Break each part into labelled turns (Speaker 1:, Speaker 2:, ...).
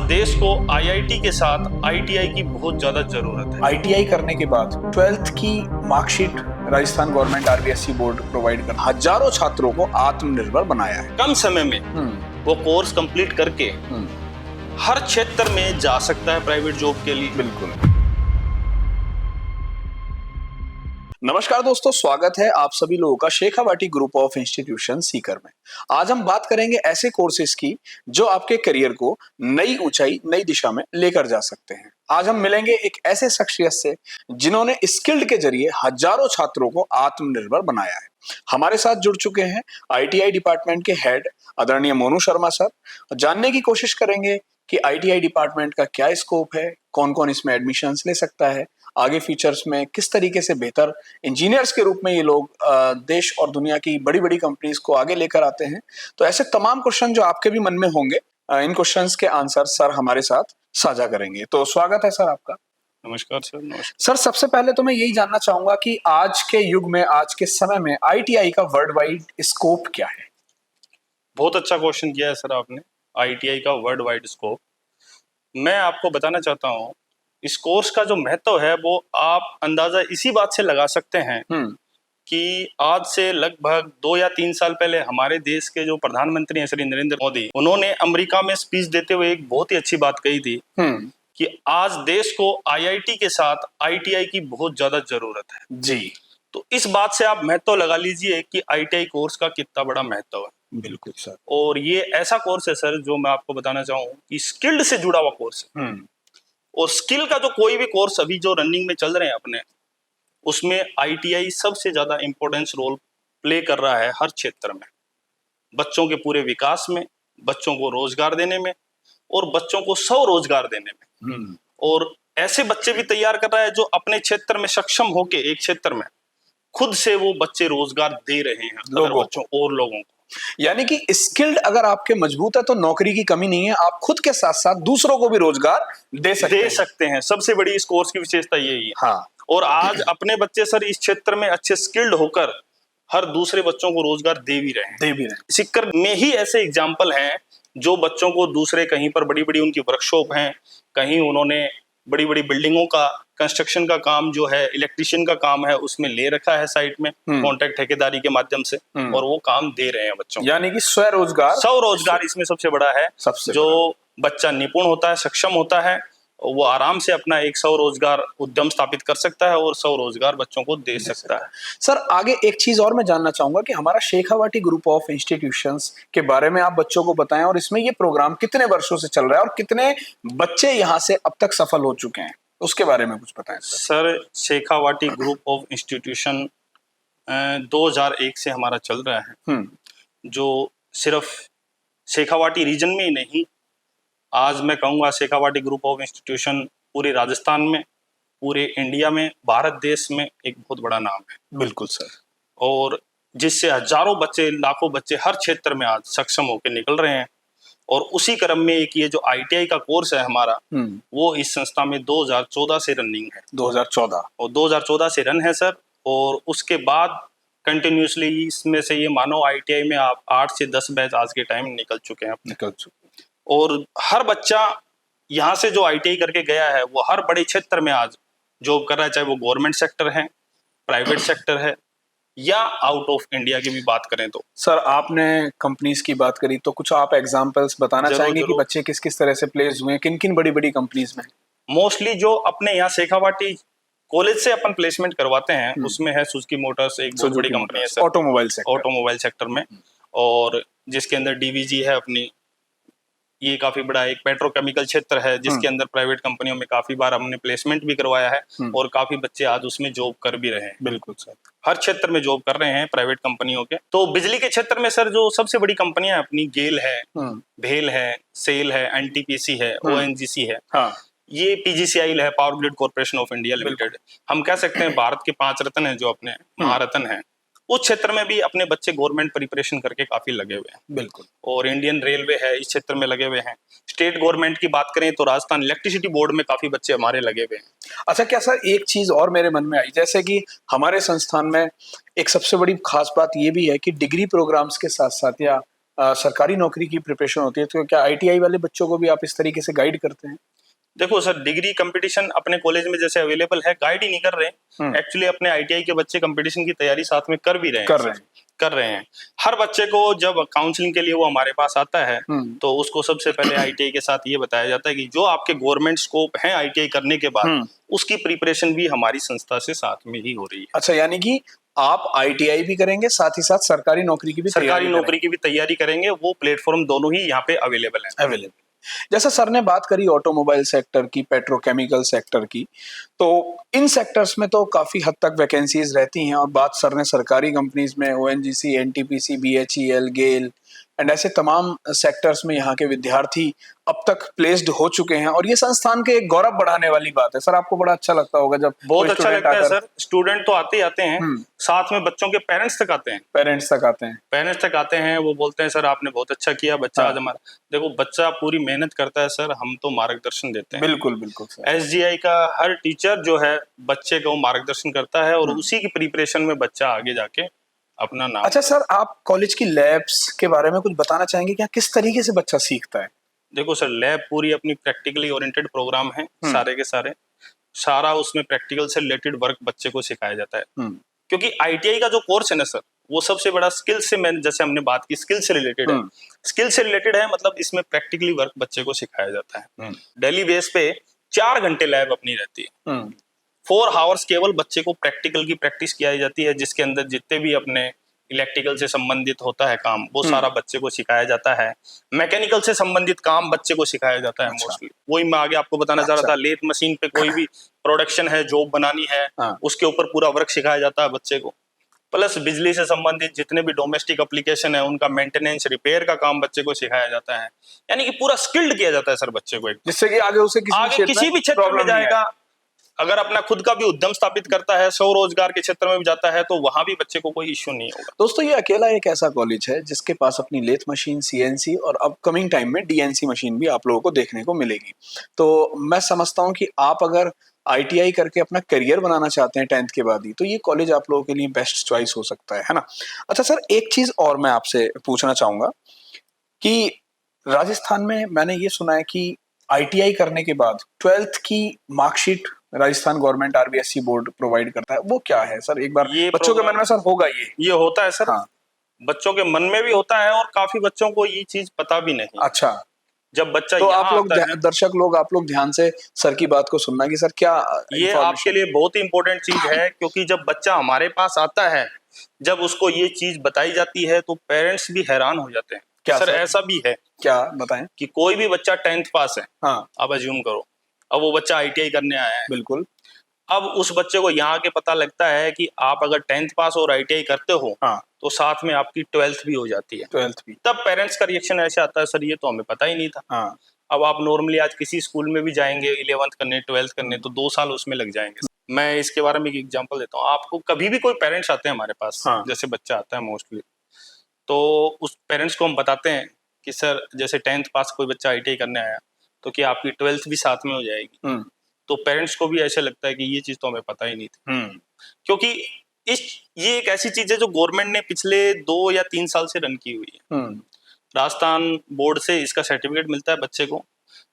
Speaker 1: देश को आईआईटी के साथ आईटीआई की बहुत ज्यादा जरूरत है।
Speaker 2: आईटीआई करने के बाद 12th की marksheet Rajasthan government RBSE board provide कर हजारों छात्रों को आत्मनिर्भर बनाया है।
Speaker 1: कम समय में वो कोर्स कंप्लीट करके हर क्षेत्र में जा सकता है प्राइवेट जॉब के लिए।
Speaker 2: बिल्कुल। नमस्कार दोस्तों, स्वागत है आप सभी लोगों का Shekhawati group of institution Sikar में। आज हम बात करेंगे ऐसे कोर्सेज की जो आपके करियर को नई ऊंचाई, नई दिशा में लेकर जा सकते हैं। आज हम मिलेंगे एक ऐसे शख्सियत से जिन्होंने स्किल्ड के जरिए हजारों छात्रों को आत्मनिर्भर बनाया है। हमारे साथ जुड़ चुके हैं आईटीआई डिपार्टमेंट के हेड आदरणीय मोनू शर्मा सर। जानने की कोशिश करेंगे कि आईटीआई डिपार्टमेंट का क्या स्कोप है, कौन कौन इसमें एडमिशंस ले सकता है, आगे फ्यूचर्स में किस तरीके से बेहतर इंजीनियर्स के रूप में ये लोग देश और दुनिया की बड़ी बड़ी कंपनीज को आगे लेकर आते हैं। तो ऐसे तमाम क्वेश्चन जो आपके भी मन में होंगे, इन क्वेश्चंस के आंसर सर हमारे साथ साझा करेंगे। तो स्वागत है सर आपका।
Speaker 1: नमस्कार सर। नमस्कार
Speaker 2: सर, सबसे पहले तो मैं यही जानना चाहूंगा कि आज के युग में, आज के समय में आईटीआई का वर्ल्ड वाइड स्कोप क्या है?
Speaker 1: बहुत अच्छा क्वेश्चन किया है सर आपने। आईटीआई का वर्ल्ड वाइड स्कोप मैं आपको बताना चाहता हूँ। इस कोर्स का जो महत्व है वो आप अंदाजा इसी बात से लगा सकते हैं कि आज से लगभग 2 या 3 साल पहले हमारे देश के जो प्रधानमंत्री हैं श्री नरेंद्र मोदी, उन्होंने अमेरिका में स्पीच देते हुए एक बहुत ही अच्छी बात कही थी कि आज देश को आईआईटी के साथ आईटीआई की बहुत ज्यादा जरूरत है
Speaker 2: जी।
Speaker 1: तो इस बात से आप महत्व लगा लीजिए कि आईटीआई कोर्स का कितना बड़ा महत्व है।
Speaker 2: बिल्कुल सर।
Speaker 1: और ये ऐसा कोर्स है सर जो मैं आपको बताना चाहूँ कि स्किल्ड से जुड़ा हुआ कोर्स है। और स्किल का जो कोई भी कोर्स अभी जो रनिंग में चल रहे हैं अपने, उसमें आईटीआई सबसे ज्यादा इंपॉर्टेंस रोल प्ले कर रहा है हर क्षेत्र में, बच्चों के पूरे विकास में, बच्चों को रोजगार देने में और बच्चों को स्वरोजगार देने में। और ऐसे बच्चे भी तैयार कर रहा है जो अपने क्षेत्र में सक्षम होके एक क्षेत्र में खुद से वो बच्चे रोजगार दे रहे हैं बच्चों और लोगों को।
Speaker 2: यानी कि स्किल्ड अगर आपके मजबूत है तो नौकरी की कमी नहीं है, आप खुद के साथ साथ दूसरों को भी रोजगार दे सकते हैं।
Speaker 1: सबसे बड़ी इस कोर्स की विशेषता यही है।
Speaker 2: हाँ।
Speaker 1: और आज अपने बच्चे सर इस क्षेत्र में अच्छे स्किल्ड होकर हर दूसरे बच्चों को रोजगार दे भी रहे हैं। सीकर में ही ऐसे एग्जाम्पल हैं जो बच्चों को दूसरे कहीं पर बड़ी बड़ी उनकी वर्कशॉप हैं, कहीं उन्होंने बड़ी बड़ी बिल्डिंगों का कंस्ट्रक्शन का काम जो है, इलेक्ट्रिशियन का काम है, उसमें ले रखा है साइट में कॉन्ट्रैक्ट ठेकेदारी के माध्यम से, और वो काम दे रहे हैं बच्चों को।
Speaker 2: यानी कि स्वरोजगार
Speaker 1: इसमें सबसे बड़ा है। जो बच्चा निपुण होता है, सक्षम होता है, वो आराम से अपना एक स्वरोजगार उद्यम स्थापित कर सकता है और स्वरोजगार बच्चों को दे सकता है।
Speaker 2: सर, आगे एक चीज और मैं जानना चाहूंगा कि हमारा शेखावाटी ग्रुप ऑफ इंस्टीट्यूशंस के बारे में आप बच्चों को बताएं, और इसमें ये प्रोग्राम कितने वर्षों से चल रहा है और कितने बच्चे यहाँ से अब तक सफल हो चुके हैं, उसके बारे में कुछ बताएं।
Speaker 1: Sir, Shekhawati group of institution 2001 से हमारा चल रहा है, जो सिर्फ शेखावाटी रीजन में ही नहीं, आज मैं कहूँगा शेखावाटी ग्रुप ऑफ इंस्टीट्यूशन पूरे राजस्थान में, पूरे इंडिया में, भारत देश में एक बहुत बड़ा नाम है।
Speaker 2: बिल्कुल सर।
Speaker 1: और जिससे हजारों बच्चे, लाखों बच्चे हर क्षेत्र में आज सक्षम होकर निकल रहे हैं। और उसी क्रम में एक ये जो आईटीआई का कोर्स है हमारा, वो इस संस्था में 2014 से रनिंग है। 2014 से रन है सर। और उसके बाद कंटिन्यूसली इसमें से ये मानो आईटीआई में आप 8 से 10 बैच आज के टाइम निकल चुके हैं। और हर बच्चा यहाँ से जो आईटीआई करके गया है वो हर बड़े क्षेत्र में आज जॉब कर रहा है, चाहे वो गवर्नमेंट सेक्टर है, प्राइवेट सेक्टर है, या आउट ऑफ इंडिया की भी बात करें तो।
Speaker 2: सर, आपने कंपनीज की बात करी, तो कुछ आप एग्जांपल्स बताना चाहेंगे कि बच्चे किस किस तरह से प्लेस हुए हैं, किन किन बड़ी बड़ी कंपनीज में?
Speaker 1: मोस्टली जो अपने यहाँ शेखावाटी कॉलेज से अपन प्लेसमेंट करवाते हैं उसमें है सुजुकी मोटर्स, एक बहुत बड़ी कंपनी है सर, ऑटोमोबाइल सेक्टर में। और जिसके अंदर डीवीजी है अपनी, ये काफी बड़ा एक पेट्रोकेमिकल क्षेत्र है जिसके अंदर प्राइवेट कंपनियों में काफी बार हमने प्लेसमेंट भी करवाया है और काफी बच्चे आज उसमें जॉब कर भी रहे हैं।
Speaker 2: बिल्कुल सर।
Speaker 1: हर क्षेत्र में जॉब कर रहे हैं प्राइवेट कंपनियों के। तो बिजली के क्षेत्र में सर जो सबसे बड़ी कंपनियां अपनी गेल है, भेल है, सेल है, एनटीपीसी है, ओएनजीसी है, ये पीजीसीआई है, power grid corporation of India limited. हम कह सकते हैं भारत के 5 रत्न हैं जो अपने महारत्न हैं। उस क्षेत्र में भी अपने बच्चे गवर्नमेंट प्रिपरेशन करके काफी लगे हुए हैं।
Speaker 2: बिल्कुल।
Speaker 1: और इंडियन रेलवे है, इस क्षेत्र में लगे हुए हैं। स्टेट गवर्नमेंट की बात करें तो राजस्थान इलेक्ट्रिसिटी बोर्ड में काफी बच्चे हमारे लगे हुए हैं।
Speaker 2: अच्छा, क्या सर एक चीज और मेरे मन में आई, जैसे कि हमारे संस्थान में एक सबसे बड़ी खास बात ये भी है कि डिग्री प्रोग्राम्स के साथ साथ या सरकारी नौकरी की प्रिपरेशन होती है, तो क्या आईटीआई वाले बच्चों को भी आप इस तरीके से गाइड करते हैं?
Speaker 1: देखो सर, डिग्री कंपटीशन अपने कॉलेज में जैसे अवेलेबल है, गाइड ही नहीं कर रहे। एक्चुअली अपने आईटीआई के बच्चे कंपटीशन की तैयारी साथ में कर भी रहे हैं, कर रहे हैं। हर बच्चे को जब काउंसलिंग के लिए वो हमारे पास आता है तो उसको सबसे पहले आईटीआई के साथ ये बताया जाता है कि जो आपके गवर्नमेंट स्कोप है आईटीआई करने के बाद, उसकी प्रिपरेशन भी हमारी संस्था से साथ में ही हो रही है।
Speaker 2: अच्छा, यानी कि आप आईटीआई भी करेंगे, साथ ही साथ सरकारी नौकरी की भी
Speaker 1: तैयारी करेंगे। वो प्लेटफॉर्म दोनों ही यहाँ पे अवेलेबल है।
Speaker 2: जैसा सर ने बात करी ऑटोमोबाइल सेक्टर की, पेट्रोकेमिकल सेक्टर की, तो इन सेक्टर्स में तो काफी हद तक वैकेंसीज रहती हैं। और बात सर ने सरकारी कंपनीज में ओएनजीसी, एनटीपीसी, बीएचईएल, गेल एंड ऐसे तमाम सेक्टर्स में यहाँ के विद्यार्थी अब तक प्लेस्ड हो चुके हैं, और ये संस्थान के एक गौरव बढ़ाने वाली बात है। सर, आपको बड़ा अच्छा लगता होगा जब
Speaker 1: बहुत अच्छा लगता है सर। स्टूडेंट तो आते ही आते हैं, साथ में बच्चों के पेरेंट्स तक आते हैं। वो बोलते हैं सर आपने बहुत अच्छा किया, बच्चा आज हमारा। देखो, बच्चा पूरी मेहनत करता है सर, हम तो मार्गदर्शन देते हैं।
Speaker 2: बिल्कुल बिल्कुल सर।
Speaker 1: एसजीआई का हर टीचर जो है बच्चे को मार्गदर्शन करता है, और उसी की प्रिपरेशन में बच्चा आगे जाके अपना नाम।
Speaker 2: अच्छा सर, आप कॉलेज की लैब्स के बारे में कुछ बताना चाहेंगे क्या, किस तरीके से बच्चा सीखता है?
Speaker 1: देखो सर, लैब पूरी अपनी प्रैक्टिकली ओरिएंटेड प्रोग्राम है, सारे के सारा उसमें प्रैक्टिकल से रिलेटेड वर्क बच्चे को सिखाया जाता है। क्योंकि आईटीआई का जो कोर्स है ना सर, वो सबसे बड़ा स्किल से, मैंने जैसे हमने बात की, स्किल से रिलेटेड है। स्किल से रिलेटेड है मतलब इसमें प्रैक्टिकली वर्क बच्चे को सिखाया जाता है। डेली बेस पे 4 घंटे लैब अपनी रहती है। 4 आवर्स केवल बच्चे को प्रैक्टिकल की प्रैक्टिस किया जाती है, जिसके अंदर जितने भी अपने इलेक्ट्रिकल से संबंधित होता है काम, वो सारा बच्चे को सिखाया जाता है। मैकेनिकल से संबंधित काम बच्चे को सिखाया जाता है मोस्टली। वही मैं आगे आपको बताना चाह रहा था, लेथ मशीन पे कोई भी प्रोडक्शन है, जॉब बनानी है, उसके ऊपर पूरा वर्क सिखाया जाता है बच्चे को। प्लस बिजली से संबंधित जितने भी डोमेस्टिक एप्लीकेशन है, उनका मेंटेनेंस, रिपेयर का काम बच्चे को सिखाया जाता है। यानी कि पूरा स्किल्ड किया जाता है सर बच्चे को,
Speaker 2: जिससे कि आगे उसे
Speaker 1: किसी भी क्षेत्र में जाएगा, अगर अपना खुद का भी उद्यम स्थापित करता है, स्वरोजगार के क्षेत्र में भी जाता है, तो वहां भी बच्चे को कोई इश्यू नहीं होगा।
Speaker 2: दोस्तों, ये अकेला एक ऐसा कॉलेज है जिसके पास अपनी लेथ मशीन, सीएनसी और अपकमिंग टाइम में डीएनसी मशीन भी आप लोगों को देखने को मिलेगी। तो मैं समझता हूं कि आप अगर आईटीआई करके अपना करियर बनाना चाहते हैं 10th के बाद ही, तो ये कॉलेज आप लोगों के लिए बेस्ट चॉइस हो सकता है ना? अच्छा सर, एक चीज और मैं आपसे पूछना चाहूंगा कि राजस्थान में मैंने ये सुना है कि आईटीआई करने के बाद 12th की marksheet Rajasthan government RBSC board provide करता है। वो क्या है सर? एक बार ये बच्चों के मन में सर होगा, ये
Speaker 1: होता है सर। हाँ, बच्चों के मन में भी होता है, और काफी बच्चों को ये चीज पता भी नहीं।
Speaker 2: अच्छा,
Speaker 1: जब बच्चा
Speaker 2: तो आप लोग दर्शक लोग, आप लोग ध्यान से सर की बात को सुनना कि सर क्या
Speaker 1: ये आपके लिए बहुत ही इंपॉर्टेंट चीज है। क्योंकि जब बच्चा हमारे पास आता है, जब उसको ये चीज बताई जाती है, तो पेरेंट्स भी हैरान हो जाते हैं। क्या सर ऐसा भी है?
Speaker 2: क्या बताएं?
Speaker 1: कि कोई भी बच्चा 10th पास है,
Speaker 2: हाँ,
Speaker 1: अब अज्यूम करो, अब वो बच्चा आईटीआई करने आया है।
Speaker 2: बिल्कुल।
Speaker 1: अब उस बच्चे को यहाँ के पता लगता है कि आप अगर 10th पास और आईटीआई करते हो,
Speaker 2: हाँ,
Speaker 1: तो साथ में आपकी 12th भी हो जाती है।
Speaker 2: 12th भी।
Speaker 1: तब पेरेंट्स का रिएक्शन ऐसे आता है, सर ये तो हमें पता ही नहीं था।
Speaker 2: हाँ।
Speaker 1: अब आप नॉर्मली आज किसी स्कूल में भी जाएंगे 11th करने, 12th करने, तो 2 साल उसमें लग जाएंगे। मैं इसके बारे में एक एग्जांपल देता हूँ आपको। कभी भी कोई पेरेंट्स आते हैं हमारे पास,
Speaker 2: हाँ,
Speaker 1: जैसे बच्चा आता है मोस्टली, तो उस पेरेंट्स को हम बताते हैं कि सर जैसे 10th पास कोई बच्चा आईटीआई करने आया, तो क्या आपकी 12th भी साथ में हो जाएगी? तो पेरेंट्स को भी ऐसे लगता है कि ये चीज तो हमें पता ही नहीं थी। क्योंकि ये एक ऐसी चीज है जो गवर्नमेंट ने पिछले 2 या 3 साल से रन की हुई है। राजस्थान बोर्ड से इसका सर्टिफिकेट मिलता है बच्चे को,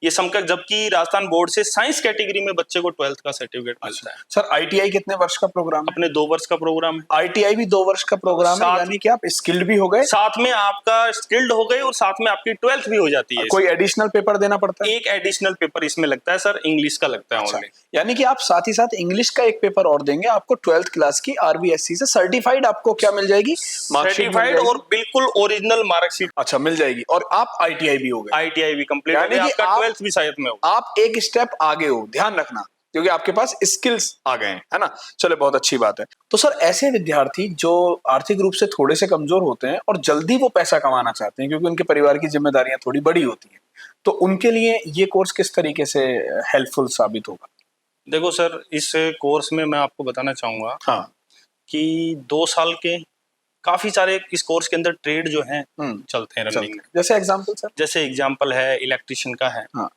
Speaker 1: ये समकक्ष, जबकि राजस्थान बोर्ड से साइंस कैटेगरी में बच्चे को 12th का सर्टिफिकेट मिलता है।
Speaker 2: सर, आईटीआई कितने वर्ष का प्रोग्राम है?
Speaker 1: अपने 2 वर्ष का प्रोग्राम है।
Speaker 2: आईटीआई भी 2 वर्ष का प्रोग्राम है, यानी कि आप स्किल्ड भी हो गए,
Speaker 1: साथ में आपका स्किल्ड हो गए, और साथ में आपकी 12th भी हो जाती है।
Speaker 2: कोई एडिशनल पेपर देना पड़ता है?
Speaker 1: एक एडिशनल पेपर इसमें लगता है सर, इंग्लिश का लगता है।
Speaker 2: अच्छा, यानी कि आप साथ ही साथ इंग्लिश का एक पेपर और देंगे, आपको 12th क्लास की आरबीएससी से सर्टिफाइड आपको क्या मिल जाएगी?
Speaker 1: सर्टिफाइड और बिल्कुल ओरिजिनल मार्कशीट।
Speaker 2: अच्छा, मिल जाएगी। और आप आईटीआई भी हो गए,
Speaker 1: आईटीआई भी कंप्लीट हो गया, आपका 12th भी साथ में हो।
Speaker 2: आप एक स्टेप आगे हो, ध्यान रखना, क्योंकि आपके पास स्किल्स आ गए हैं, है ना? चलो, बहुत अच्छी बात है। तो सर, ऐसे विद्यार्थी जो आर्थिक रूप से थोड़े से कमजोर होते हैं और जल्दी वो पैसा कमाना चाहते हैं, क्योंकि उनके परिवार की जिम्मेदारियां थोड़ी बड़ी होती हैं, तो उनके लिए ये कोर्स किस तरीके से हेल्पफुल साबित होगा?
Speaker 1: देखो सर, इस कोर्स में मैं आपको बताना चाहूंगा, हाँ, कि 2 साल के काफी सारे इस कोर्स के अंदर ट्रेड जो हैं चलते हैं रनिंग में।
Speaker 2: जैसे एग्जांपल सर? जैसे
Speaker 1: एग्जांपल है इलेक्ट्रिशियन का है, हाँ,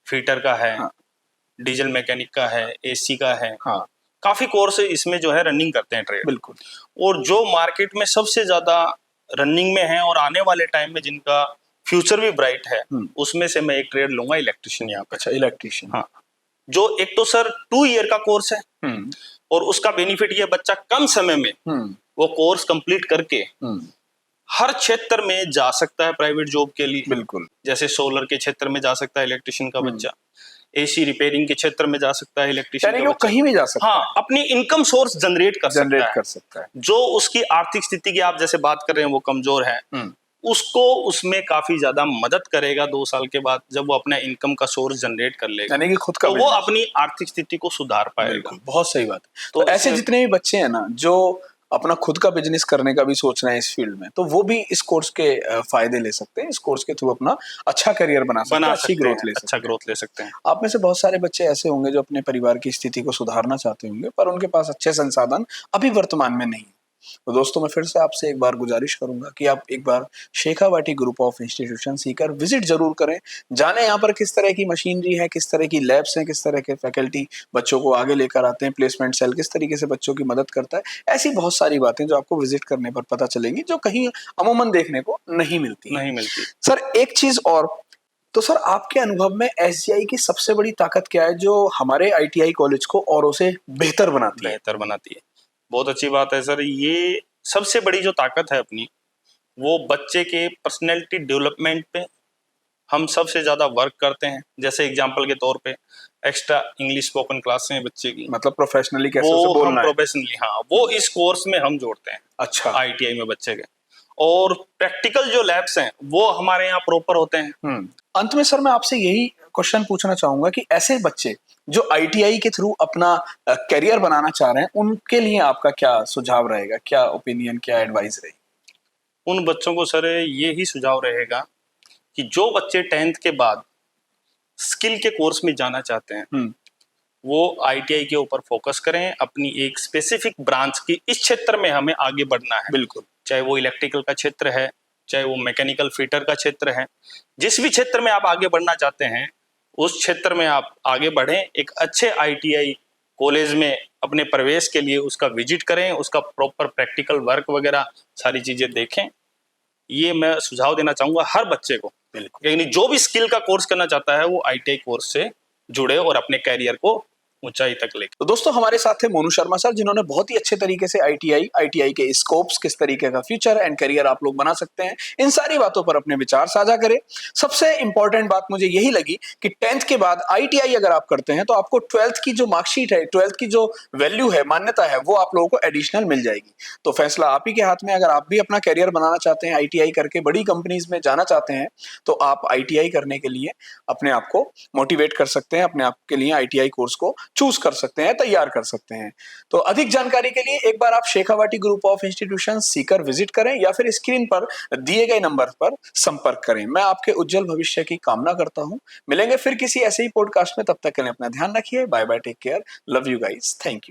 Speaker 1: फीटर का है, हाँ, डीजल मैकेनिक का है, एसी का है, हाँ, काफी कोर्स इसमें जो है रनिंग करते हैं ट्रेड।
Speaker 2: बिल्कुल।
Speaker 1: और जो मार्केट में सबसे ज्यादा रनिंग में हैं और आने वाले टाइम में जिनका फ्यूचर भी ब्राइट है, उसमें से मैं एक ट्रेड लूंगा इलेक्ट्रिशियन यहाँ पे।
Speaker 2: अच्छा, इलेक्ट्रिशियन।
Speaker 1: हाँ, जो एक तो सर 2 ईयर का कोर्स है और उसका बेनिफिट ये बच्चा कम समय में वो कोर्स कंप्लीट करके हर क्षेत्र में जा सकता है प्राइवेट जॉब के लिए।
Speaker 2: बिल्कुल।
Speaker 1: जैसे सोलर के क्षेत्र में जा सकता है इलेक्ट्रिशियन का बच्चा, एसी रिपेयरिंग के क्षेत्र में जा सकता है इलेक्ट्रिशियन का बच्चा,
Speaker 2: कहीं भी जा सकता
Speaker 1: है। अपनी इनकम सोर्स जनरेट कर
Speaker 2: सकता है।
Speaker 1: जो उसकी आर्थिक स्थिति की आप जैसे बात कर रहे हैं वो कमजोर है, उसको उसमें काफी ज्यादा मदद करेगा 2 साल के बाद जब वो अपना इनकम का सोर्स जनरेट कर लेगा,
Speaker 2: यानी कि खुद का,
Speaker 1: तो वो अपनी आर्थिक स्थिति को सुधार पाएगा।
Speaker 2: बहुत सही बात है। तो ऐसे जितने भी बच्चे हैं ना जो अपना खुद का बिजनेस करने का भी सोच रहे हैं इस फील्ड में, तो वो भी इस कोर्स के फायदे ले सकते हैं। इस कोर्स के थ्रू अपना अच्छा करियर बना सकते हैं, अच्छी ग्रोथ ले सकते हैं। आप में से बहुत सारे बच्चे ऐसे होंगे जो अपने परिवार की स्थिति को सुधारना चाहते होंगे, पर उनके पास अच्छे संसाधन अभी वर्तमान में नहीं। तो दोस्तों, मैं फिर से आपसे एक बार गुजारिश करूंगा कि आप एक बार Shekhawati group of institution Sikar visit जरूर करें, जाने यहाँ पर किस तरह की मशीनरी है, किस तरह की लैब्स हैं, किस तरह के फैकल्टी बच्चों को आगे लेकर आते हैं, प्लेसमेंट सेल किस तरीके से बच्चों की मदद करता है। ऐसी बहुत सारी बातें जो आपको विजिट करने पर पता चलेंगी, जो कहीं अमूमन देखने को नहीं मिलती। सर, एक चीज और, तो सर आपके अनुभव में एसजीआई की सबसे बड़ी ताकत क्या है जो हमारे आईटीआई कॉलेज को औरों से बेहतर बनाती है?
Speaker 1: बहुत अच्छी बात है सर। ये सबसे बड़ी जो ताकत है अपनी, वो बच्चे के पर्सनैलिटी डेवलपमेंट पे हम सबसे ज्यादा वर्क करते हैं। जैसे एग्जांपल के तौर पे एक्स्ट्रा इंग्लिश स्पोकन क्लास हैं बच्चे की,
Speaker 2: मतलब प्रोफेशनली कैसे उसे बोलना है,
Speaker 1: प्रोफेशनली, हाँ, वो इस कोर्स में हम जोड़ते हैं।
Speaker 2: अच्छा,
Speaker 1: आईटीआई में बच्चे के, और प्रैक्टिकल जो लैब्स हैं वो हमारे यहाँ प्रॉपर होते हैं।
Speaker 2: अंत में सर मैं आपसे यही क्वेश्चन पूछना चाहूंगा कि ऐसे बच्चे जो आईटीआई के थ्रू अपना करियर बनाना चाह रहे हैं, उनके लिए आपका क्या सुझाव रहेगा, क्या ओपिनियन, क्या एडवाइस रहेगी?
Speaker 1: उन बच्चों को सर ये ही सुझाव रहेगा कि जो बच्चे 10th के बाद स्किल के कोर्स में जाना चाहते हैं वो आईटीआई के ऊपर फोकस करें। अपनी एक स्पेसिफिक ब्रांच की इस क्षेत्र में हमें आगे बढ़ना है, बिल्कुल, चाहे वो इलेक्ट्रिकल का क्षेत्र है, चाहे वो मैकेनिकल फिटर का क्षेत्र है, जिस भी क्षेत्र में आप आगे बढ़ना चाहते हैं उस क्षेत्र में आप आगे बढ़ें। एक अच्छे आईटीआई कॉलेज में अपने प्रवेश के लिए उसका विजिट करें, उसका प्रॉपर प्रैक्टिकल वर्क वगैरह सारी चीजें देखें। ये मैं सुझाव देना चाहूंगा हर बच्चे को, यानी जो भी स्किल का कोर्स करना चाहता है वो आईटीआई कोर्स से जुड़े और अपने कैरियर को ऊंचाई तक ले।
Speaker 2: तो दोस्तों, हमारे साथ थे मोनू शर्मा सर, जिन्होंने बहुत ही अच्छे तरीके से आईटीआई के स्कोप्स, किस तरीके का फ्यूचर एंड करियर आप लोग बना सकते हैं, इन सारी बातों पर अपने विचार साझा करे। सबसे इंपॉर्टेंट बात मुझे यही लगी कि 10th के बाद आईटीआई अगर आप करते हैं तो आपको 12th की जो मार्कशीट है, 12th की जो वैल्यू है, मान्यता है, वो आप लोगों को एडिशनल मिल जाएगी। तो फैसला आप ही के हाथ में। अगर आप भी अपना करियर बनाना चाहते हैं, आईटीआई करके बड़ी कंपनीज में जाना चाहते हैं, तो आप आईटीआई करने के लिए अपने आप को मोटिवेट कर सकते हैं, अपने आप के लिए आईटीआई कोर्स को चूज कर सकते हैं, तैयार कर सकते हैं। तो अधिक जानकारी के लिए एक बार आप Shekhawati group of institution Sikar visit करें या फिर स्क्रीन पर दिए गए नंबर पर संपर्क करें। मैं आपके उज्जवल भविष्य की कामना करता हूं। मिलेंगे फिर किसी ऐसे ही पॉडकास्ट में, तब तक के लिए अपना ध्यान रखिए। Bye bye, take care, love you guys, thank you.